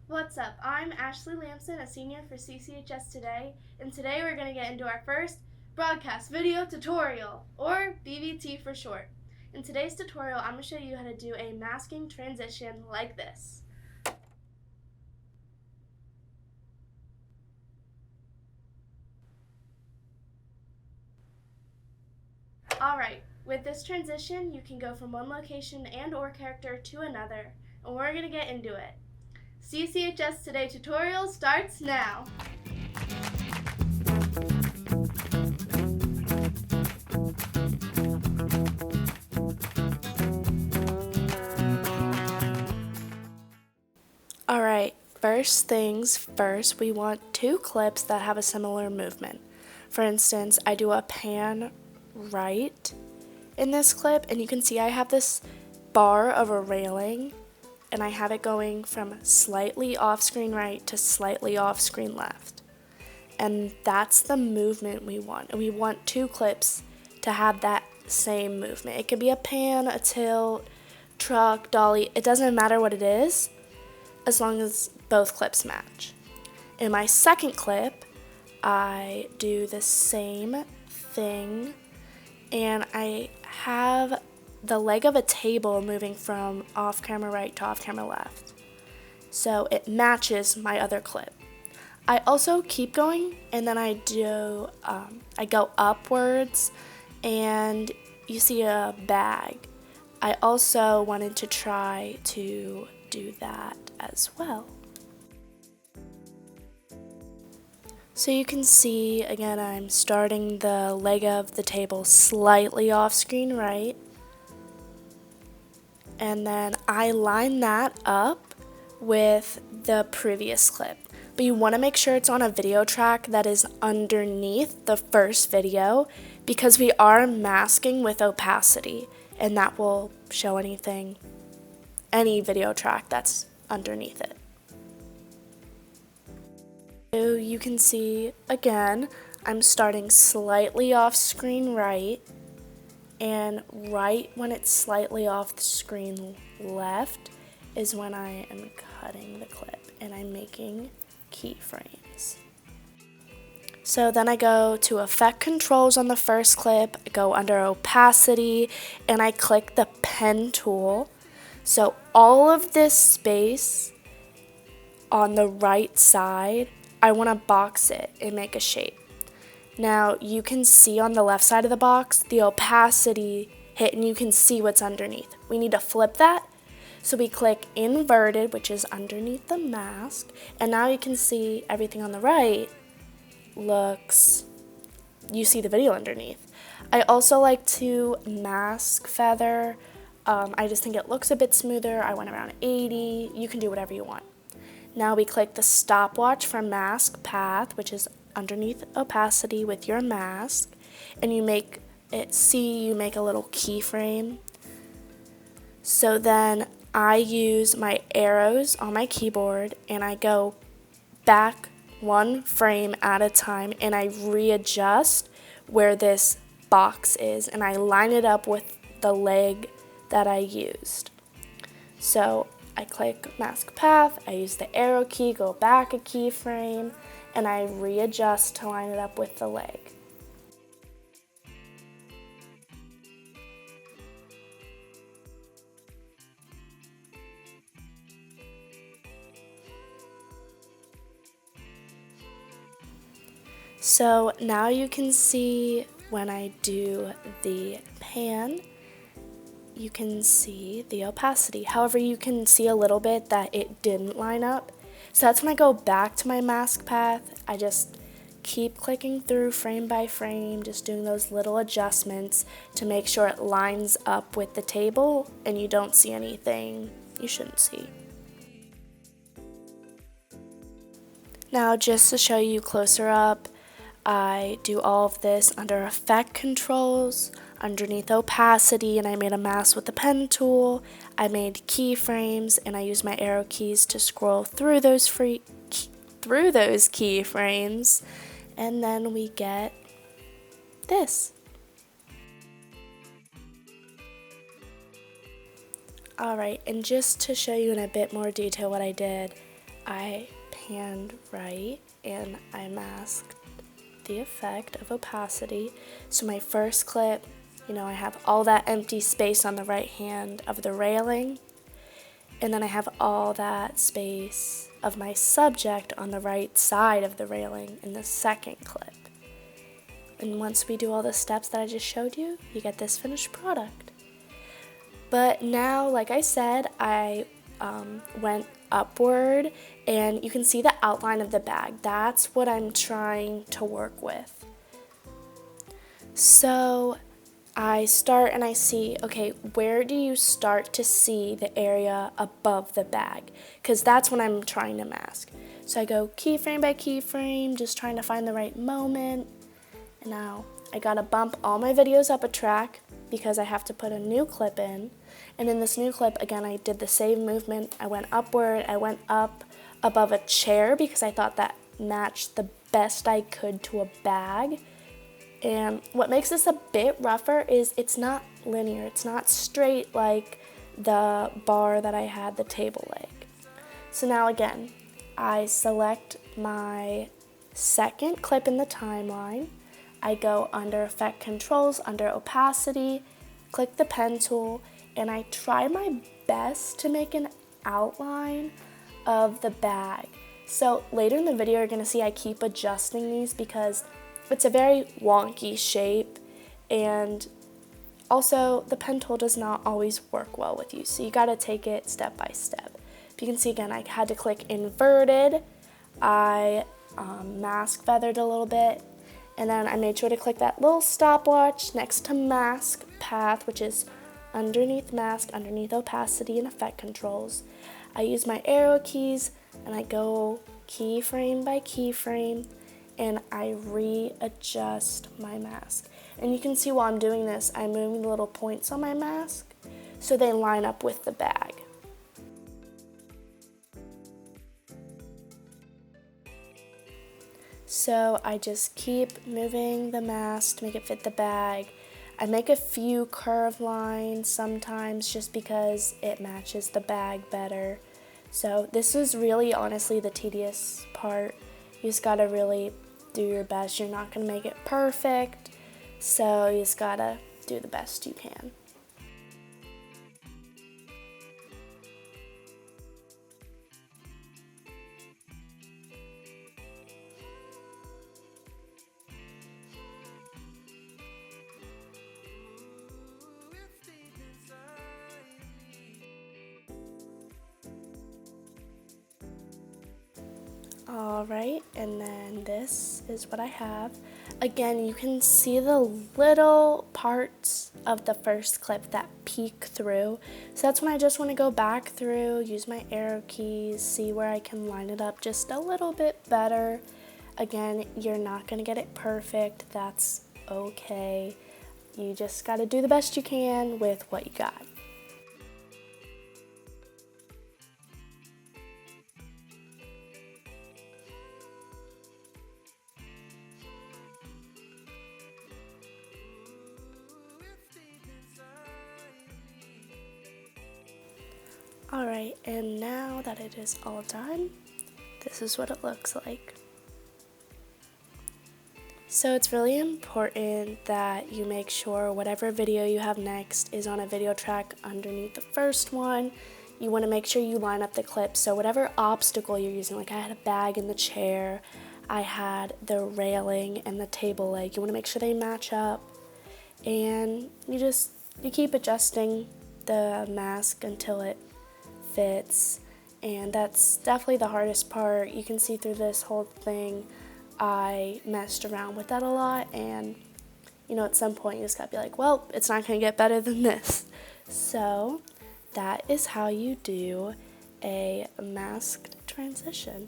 What's up? I'm Ashley Lamson, a senior for CCHS today, and today we're going to get into our first broadcast video tutorial, or BVT for short. In today's tutorial, I'm going to show you how to do a masking transition like this. Alright, with this transition, you can go from one location and or character to another, and we're going to get into it. CCHS Today tutorial starts now. Alright, first things first, we want two clips that have a similar movement. For instance, I do a pan right in this clip, and you can see I have this bar of a railing, and I have it going from slightly off screen right to slightly off screen left. And that's the movement we want. And we want two clips to have that same movement. It could be a pan, a tilt, truck, dolly, it doesn't matter what it is, as long as both clips match. In my second clip, I do the same thing, and I have the leg of a table moving from off camera right to off camera left. So it matches my other clip. I also keep going, and then I go upwards, and you see a bag. I also wanted to try to do that as well. So you can see, again, I'm starting the leg of the table slightly off screen right, and then I line that up with the previous clip. But you want to make sure it's on a video track that is underneath the first video, because we are masking with opacity, and that will show any video track that's underneath it. So you can see, again, I'm starting slightly off screen right, and right when it's slightly off the screen left is when I am cutting the clip and I'm making keyframes. So then I go to effect controls on the first clip, I go under opacity, and I click the pen tool. So all of this space on the right side, I want to box it and make a shape. Now you can see on the left side of the box the opacity hit, and you can see what's underneath. We need to flip that. So we click inverted, which is underneath the mask, and now you can see everything on the right you see the video underneath. I also like to mask feather. I just think it looks a bit smoother. I went around 80. You can do whatever you want. Now we click the stopwatch for mask path, which is underneath opacity with your mask, and you make a little keyframe. So then I use my arrows on my keyboard, and I go back one frame at a time, and I readjust where this box is, and I line it up with the leg that I used. So I click mask path, I use the arrow key, go back a keyframe, and I readjust to line it up with the leg. So now you can see when I do the pan, you can see the opacity. However, you can see a little bit that it didn't line up. So that's when I go back to my mask path. I just keep clicking through frame by frame, just doing those little adjustments to make sure it lines up with the table and you don't see anything you shouldn't see. Now, just to show you closer up, I do all of this under effect controls, underneath opacity, and I made a mask with the pen tool. I made keyframes, and I use my arrow keys to scroll through those keyframes, and then we get this. Alright, and just to show you in a bit more detail what I did, I panned right and I masked the effect of opacity. So my first clip, I have all that empty space on the right hand of the railing, and then I have all that space of my subject on the right side of the railing in the second clip. And once we do all the steps that I just showed you, you get this finished product. But now, like I said, I went upward, and you can see the outline of the bag. That's what I'm trying to work with. So I start and I see, okay, where do you start to see the area above the bag? Because that's what I'm trying to mask. So I go keyframe by keyframe, just trying to find the right moment. And now I gotta bump all my videos up a track because I have to put a new clip in. And in this new clip, again, I did the same movement. I went upward, I went up above a chair because I thought that matched the best I could to a bag. And what makes this a bit rougher is it's not linear. It's not straight like the bar that I had the table leg. So now again, I select my second clip in the timeline. I go under Effect Controls, under Opacity, click the pen tool, and I try my best to make an outline of the bag. So later in the video, you're gonna see I keep adjusting these because it's a very wonky shape, and also the pen tool does not always work well with you, so you gotta take it step by step. If you can see again, I had to click inverted, I mask feathered a little bit, and then I made sure to click that little stopwatch next to mask path, which is underneath mask, underneath opacity and effect controls. I use my arrow keys and I go keyframe by keyframe and I readjust my mask. And you can see while I'm doing this, I'm moving the little points on my mask so they line up with the bag. So I just keep moving the mask to make it fit the bag. I make a few curved lines sometimes just because it matches the bag better. So this is really honestly the tedious part. You just gotta really do your best. You're not gonna make it perfect, so you just gotta do the best you can. Alright, and then this is what I have. Again, you can see the little parts of the first clip that peek through. So that's when I just want to go back through, use my arrow keys, see where I can line it up just a little bit better. Again, you're not going to get it perfect. That's okay. You just got to do the best you can with what you got. Alright, and now that it is all done, this is what it looks like. So it's really important that you make sure whatever video you have next is on a video track underneath the first one. You want to make sure you line up the clips. So whatever obstacle you're using, like I had a bag in the chair, I had the railing and the table leg, you want to make sure they match up. And you keep adjusting the mask until it fits, and that's definitely the hardest part. You can see through this whole thing I messed around with that a lot, and at some point you just gotta be like, well, it's not gonna get better than this. So that is how you do a masked transition.